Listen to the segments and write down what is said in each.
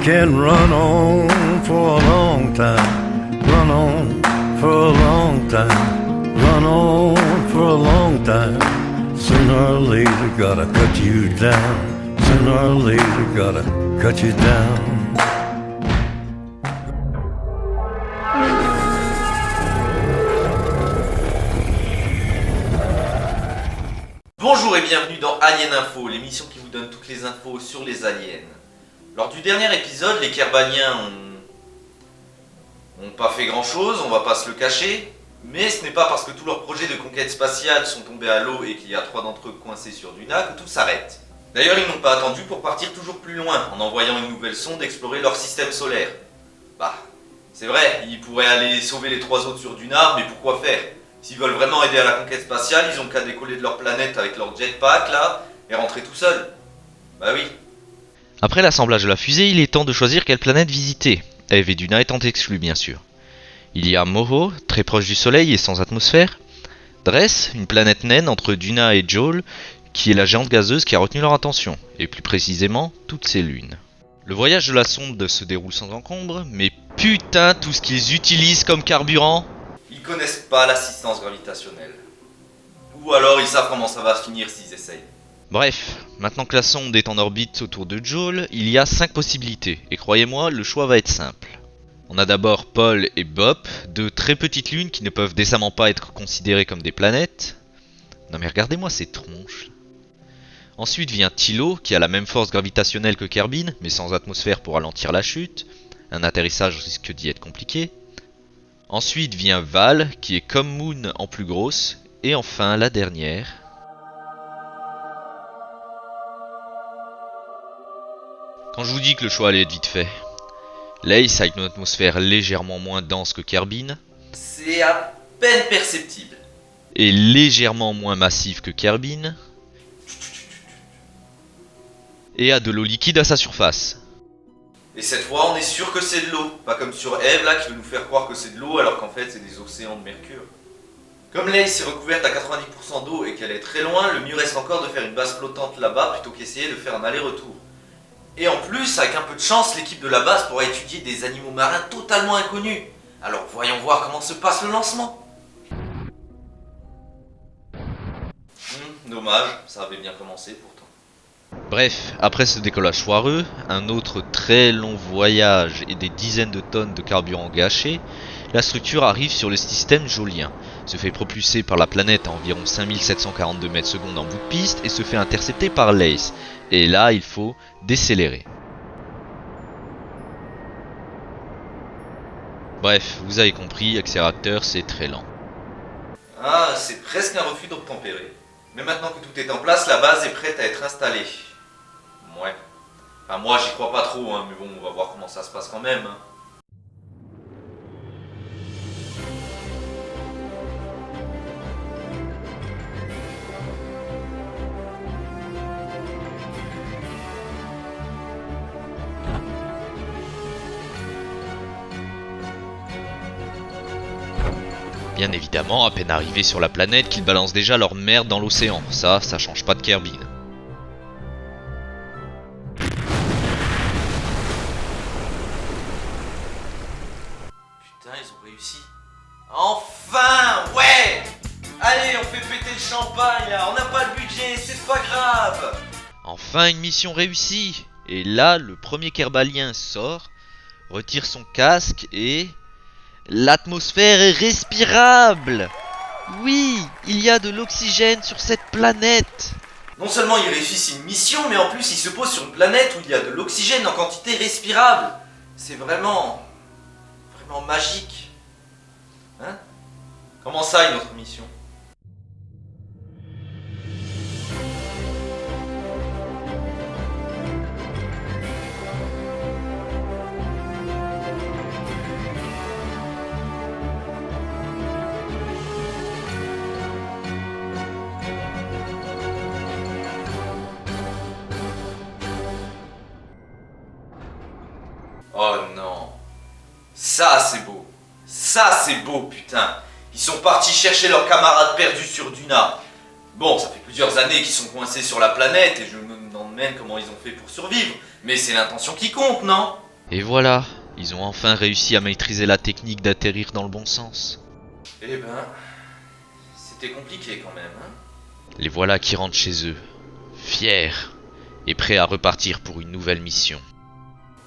can run on for a long time, run on for a long time, run on for a long time. Sooner or later gotta cut you down, sooner or later gotta cut you down. Bonjour et bienvenue dans Alien Info, l'émission qui vous donne toutes les infos sur les aliens. Lors du dernier épisode, les Kerbaliens ont pas fait grand chose, on va pas se le cacher, mais ce n'est pas parce que tous leurs projets de conquête spatiale sont tombés à l'eau et qu'il y a 3 d'entre eux coincés sur Duna que tout s'arrête. D'ailleurs, ils n'ont pas attendu pour partir toujours plus loin, en envoyant une nouvelle sonde explorer leur système solaire. Bah, c'est vrai, ils pourraient aller sauver les 3 autres sur Duna, mais pourquoi faire ? S'ils veulent vraiment aider à la conquête spatiale, ils ont qu'à décoller de leur planète avec leur jetpack là, et rentrer tout seuls. Bah oui. Après l'assemblage de la fusée, il est temps de choisir quelle planète visiter, Eve et Duna étant exclus bien sûr. Il y a Moho, très proche du Soleil et sans atmosphère, Dress, une planète naine entre Duna et Joel, qui est la géante gazeuse qui a retenu leur attention, et plus précisément, toutes ses lunes. Le voyage de la sonde se déroule sans encombre, mais putain tout ce qu'ils utilisent comme carburant. Ils connaissent pas l'assistance gravitationnelle. Ou alors ils savent comment ça va finir s'ils essayent. Bref, maintenant que la sonde est en orbite autour de Joel, il y a 5 possibilités, et croyez-moi, le choix va être simple. On a d'abord Paul et Bop, 2 très petites lunes qui ne peuvent décemment pas être considérées comme des planètes. Non mais regardez-moi ces tronches. Ensuite vient Tilo, qui a la même force gravitationnelle que Kerbin, mais sans atmosphère pour ralentir la chute. Un atterrissage risque d'y être compliqué. Ensuite vient Val, qui est comme Moon en plus grosse. Et enfin la dernière. Quand je vous dis que le choix allait être vite fait. Lace a une atmosphère légèrement moins dense que Kerbin. C'est à peine perceptible. Et légèrement moins massif que Kerbin. Et a de l'eau liquide à sa surface. Et cette fois on est sûr que c'est de l'eau. Pas comme sur Eve là qui veut nous faire croire que c'est de l'eau alors qu'en fait c'est des océans de mercure. Comme Lace est recouverte à 90% d'eau et qu'elle est très loin, le mieux reste encore de faire une base flottante là-bas plutôt qu'essayer de faire un aller-retour. Et en plus, avec un peu de chance, l'équipe de la base pourra étudier des animaux marins totalement inconnus. Alors voyons voir comment se passe le lancement. Dommage, ça avait bien commencé pourtant. Bref, après ce décollage foireux, un autre très long voyage et des dizaines de tonnes de carburant gâché, la structure arrive sur le système Jolien, se fait propulser par la planète à environ 5742 mètres secondes en bout de piste et se fait intercepter par Lace. Et là, il faut décélérer. Bref, vous avez compris, accélérateur c'est très lent. Ah, c'est presque un refus d'obtempérer. Mais maintenant que tout est en place, la base est prête à être installée. Ouais. Enfin, moi j'y crois pas trop, hein, mais bon, on va voir comment ça se passe quand même. Hein. Bien évidemment, à peine arrivés sur la planète, qu'ils balancent déjà leur merde dans l'océan. Ça change pas de Kerbin. Putain, ils ont réussi. Enfin, ouais. Allez, on fait péter le champagne là, on n'a pas le budget, c'est pas grave. Enfin une mission réussie. Et là, le premier Kerbalien sort, retire son casque et... l'atmosphère est respirable. Oui, il y a de l'oxygène sur cette planète. Non seulement ils réussissent une mission, mais en plus ils se posent sur une planète où il y a de l'oxygène en quantité respirable. C'est vraiment magique. Hein ? Comment ça, une autre mission ? Oh non. Ça c'est beau. Ça c'est beau, putain. Ils sont partis chercher leurs camarades perdus sur Duna. Bon, ça fait plusieurs années qu'ils sont coincés sur la planète et je me demande même comment ils ont fait pour survivre. Mais c'est l'intention qui compte, non ? Et voilà, ils ont enfin réussi à maîtriser la technique d'atterrir dans le bon sens. Eh ben, c'était compliqué quand même, hein. Les voilà qui rentrent chez eux, fiers et prêts à repartir pour une nouvelle mission.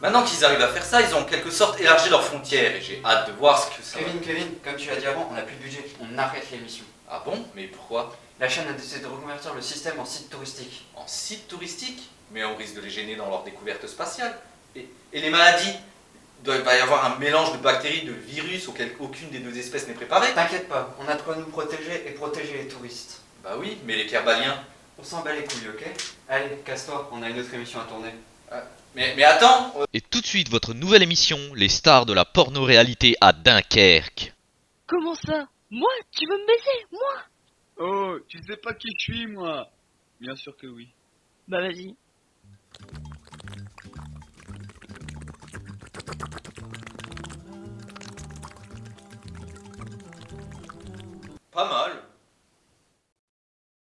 Maintenant qu'ils arrivent à faire ça, ils ont en quelque sorte élargi leurs frontières et j'ai hâte de voir ce que ça va. Kevin, comme tu l'as dit avant, on n'a plus de budget. On arrête l'émission. Ah bon? Mais pourquoi? La chaîne a décidé de reconvertir le système en site touristique. En site touristique? Mais on risque de les gêner dans leur découverte spatiale. Et les maladies? Il va y avoir un mélange de bactéries, de virus auquel aucune des deux espèces n'est préparée. T'inquiète pas, on a de quoi nous protéger et protéger les touristes. Bah oui, mais les kerbaliens. On s'en bat les couilles, ok? Allez, casse-toi, on a une autre émission à tourner. Mais attends! Et tout de suite votre nouvelle émission, les stars de la porno-réalité à Dunkerque. Comment ça? Moi? Tu veux me baiser? Moi? Oh, tu sais pas qui je suis, moi? Bien sûr que oui. Bah vas-y. Pas mal.